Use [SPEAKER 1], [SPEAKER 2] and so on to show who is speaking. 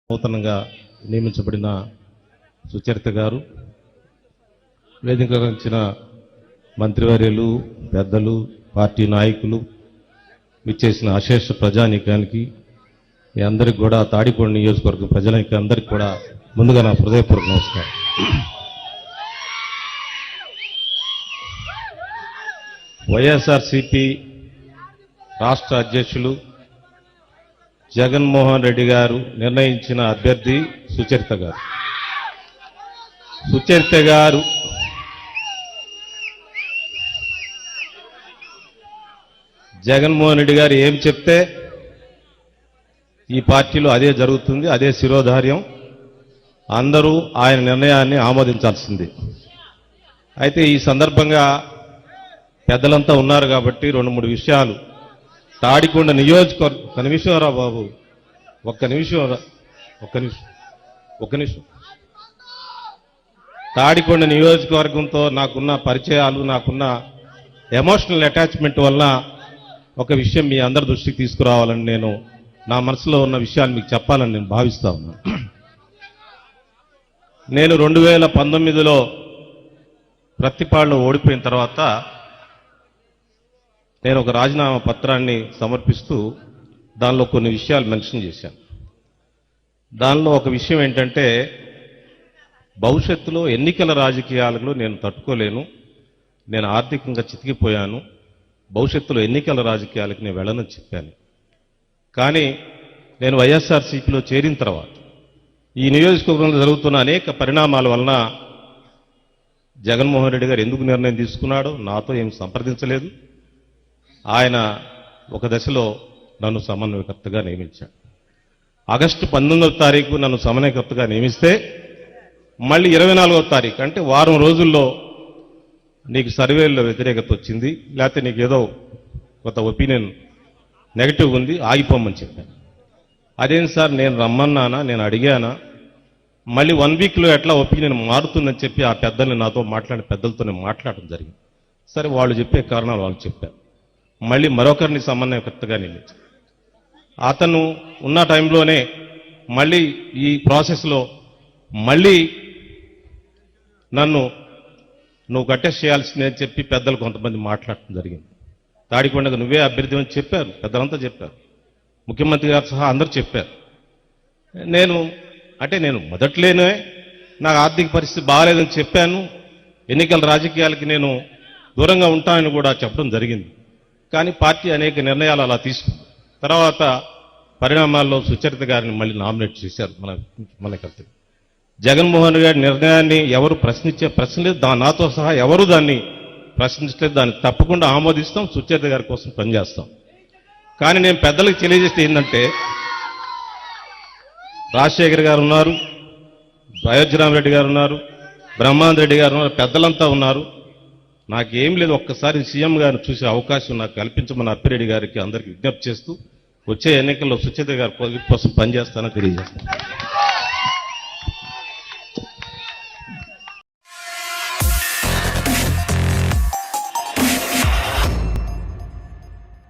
[SPEAKER 1] నూతనంగా నియమించబడిన సుచరిత గారు, వేదికకు వచ్చిన మంత్రివర్యులు, పెద్దలు, పార్టీ నాయకులు, విచ్చేసిన అశేష ప్రజానీకానికి మీ అందరికీ కూడా, తాడికొండ నియోజకవర్గ ప్రజలకి అందరికీ కూడా ముందుగా నా హృదయపూర్వక నమస్కారం. వైఎస్ఆర్సీపీ రాష్ట్ర అధ్యక్షులు జగన్మోహన్ రెడ్డి గారు నిర్ణయించిన అభ్యర్థి సుచరిత గారు. సుచరిత గారు జగన్మోహన్ రెడ్డి గారు ఏం చెప్తే ఈ పార్టీలో అదే జరుగుతుంది, అదే శిరోధార్యం. అందరూ ఆయన నిర్ణయాన్ని ఆమోదించాల్సింది. అయితే ఈ సందర్భంగా పెద్దలంతా ఉన్నారు కాబట్టి 2-3 విషయాలు. తాడికొండ నియోజకవర్గం, ఒక్క నిమిషం రా బాబు, ఒక్క నిమిషం. తాడికొండ నియోజకవర్గంతో నాకున్న పరిచయాలు, నాకున్న ఎమోషనల్ అటాచ్మెంట్ వల్ల ఒక విషయం మీ అందరి దృష్టికి తీసుకురావాలని, నేను నా మనసులో ఉన్న విషయాలు మీకు చెప్పాలని నేను భావిస్తా ఉన్నాను. నేను 2019లో ప్రత్తిపాడులో ఓడిపోయిన తర్వాత నేను ఒక రాజీనామా పత్రాన్ని సమర్పిస్తూ దానిలో కొన్ని విషయాలు మెన్షన్ చేశాను. దానిలో ఒక విషయం ఏంటంటే, భవిష్యత్తులో ఎన్నికల రాజకీయాలలో నేను తట్టుకోలేను, నేను ఆర్థికంగా చితికిపోయాను, భవిష్యత్తులో ఎన్నికల రాజకీయాలకు నేను వెళ్ళనని చెప్పాను. కానీ నేను వైఎస్ఆర్సీపీలో చేరిన తర్వాత ఈ నియోజకవర్గంలో జరుగుతున్న అనేక పరిణామాల వలన జగన్మోహన్ రెడ్డి గారు ఎందుకు నిర్ణయం తీసుకున్నాడో నాతో ఏం సంప్రదించలేదు. ఆయన ఒక దశలో నన్ను సమన్వయకర్తగా నియమించాడు. ఆగస్టు 19వ తారీఖు నన్ను సమన్వయకర్తగా నియమిస్తే మళ్ళీ 24వ తారీఖు, అంటే వారం రోజుల్లో నీకు సర్వేల్లో వ్యతిరేకత వచ్చింది, లేకపోతే నీకు ఏదో కొత్త ఒపీనియన్ నెగటివ్ ఉంది, ఆగిపోమని చెప్పాను. అదేం సార్, నేను రమ్మన్నానా, నేను అడిగానా? మళ్ళీ 1 వీక్లో ఎట్లా ఒపీనియన్ మారుతుందని చెప్పి ఆ పెద్దల్ని, నాతో మాట్లాడిన పెద్దలతో నేను మాట్లాడడం జరిగింది. సరే, వాళ్ళు చెప్పే కారణాలు వాళ్ళు చెప్పారు. మళ్ళీ మరొకరిని సమన్వయకర్తగా నియమించారు. అతను ఉన్న టైంలోనే మళ్ళీ ఈ ప్రాసెస్లో మళ్ళీ నన్ను నువ్వు కట్టెస్ట్ చేయాల్సిందే అని చెప్పి పెద్దలు కొంతమంది మాట్లాడటం జరిగింది. తాడికొండకు నువ్వే అభ్యర్థి అని చెప్పారు, పెద్దలంతా చెప్పారు, ముఖ్యమంత్రి గారు సహా అందరూ చెప్పారు. నేను మొదట్లోనే నాకు ఆర్థిక పరిస్థితి బాగాలేదని చెప్పాను, ఎన్నికల రాజకీయాలకి నేను దూరంగా ఉంటానని కూడా చెప్పడం జరిగింది. కానీ పార్టీ అనేక నిర్ణయాలు అలా తీసుకుంది. తర్వాత పరిణామాల్లో సుచరిత గారిని మళ్ళీ నామినేట్ చేశారు మన కర్తవ్యం. జగన్మోహన్ గారి నిర్ణయాన్ని ఎవరు ప్రశ్నించే ప్రశ్న లేదు, నాతో సహా ఎవరు దాన్ని ప్రశ్నించలేదు. దాన్ని తప్పకుండా ఆమోదిస్తాం, సుచరిత గారి కోసం పనిచేస్తాం. కానీ నేను పెద్దలకు తెలియజేస్తే ఏంటంటే, రాజశేఖర్ గారు ఉన్నారు, అయోధ్యరామరెడ్డి గారు ఉన్నారు, బ్రహ్మానంద రెడ్డి గారు ఉన్నారు, పెద్దలంతా ఉన్నారు. నాకేం లేదు, ఒక్కసారి సీఎం గారిని చూసే అవకాశం నాకు కల్పించమని అప్పిరెడ్డి గారికి అందరికీ విజ్ఞప్తి చేస్తూ వచ్చే ఎన్నికల్లో సుచరిత గారి కోసం పనిచేస్తానని తెలియజేస్తాను.